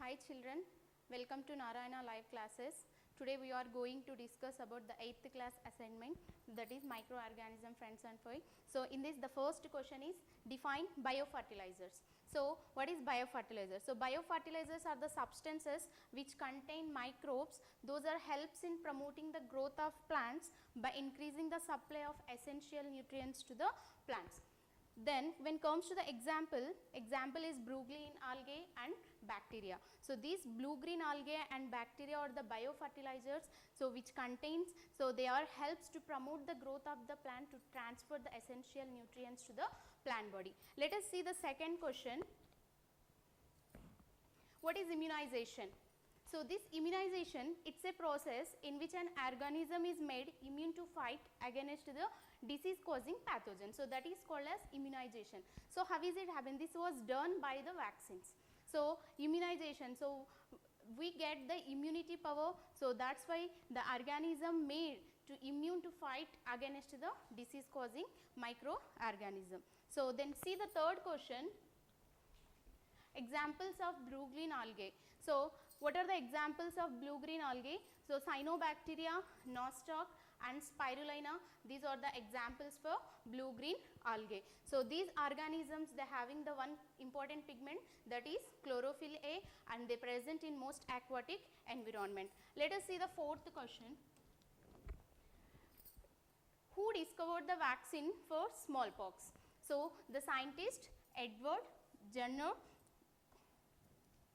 Hi children, welcome to Narayana live classes. Today we are going to discuss about the 8th class assignment, that is microorganism friends and foe. So in this the first question is define biofertilizers. So what is biofertilizers? So biofertilizers are the substances which contain microbes. Those are helps in promoting the growth of plants by increasing the supply of essential nutrients to the plants. Then when comes to the example is blue-green algae and bacteria. So these blue-green algae and bacteria are the biofertilizers, so which contains, so they are helps to promote the growth of the plant to transfer the essential nutrients to the plant body. Let us see the second question. What is immunization? So this immunization, it's a process in which an organism is made immune to fight against the disease causing pathogen. So that is called as immunization. So how is it happen? This was done by the vaccines. So immunization, so we get the immunity power, so that's why the organism made to immune to fight against the disease causing microorganism. So then see the third question. Examples of blue-green algae. So what are the examples of blue-green algae? So cyanobacteria, nostoc and spirulina, these are the examples for blue-green algae. So these organisms, they having the one important pigment, that is chlorophyll A, and they present in most aquatic environment. Let us see the fourth question. Who discovered the vaccine for smallpox? So the scientist Edward Jenner,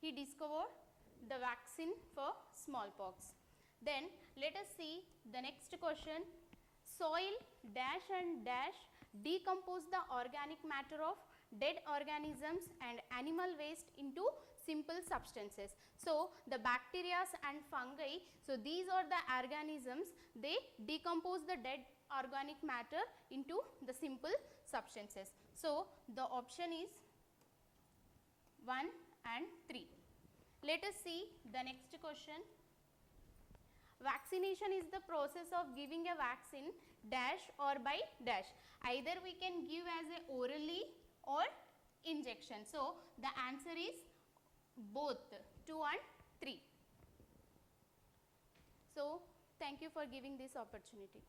he discovered the vaccine for smallpox. Then let us see the next question. Soil dash and dash decompose the organic matter of dead organisms and animal waste into simple substances. So the bacteria and fungi, so these are the organisms, they decompose the dead organic matter into the simple substances. So the option is 1 and 3. Let us see the next question. Vaccination is the process of giving a vaccine dash or by dash. Either we can give as a orally or injection. So the answer is both 2 and 3. So thank you for giving this opportunity.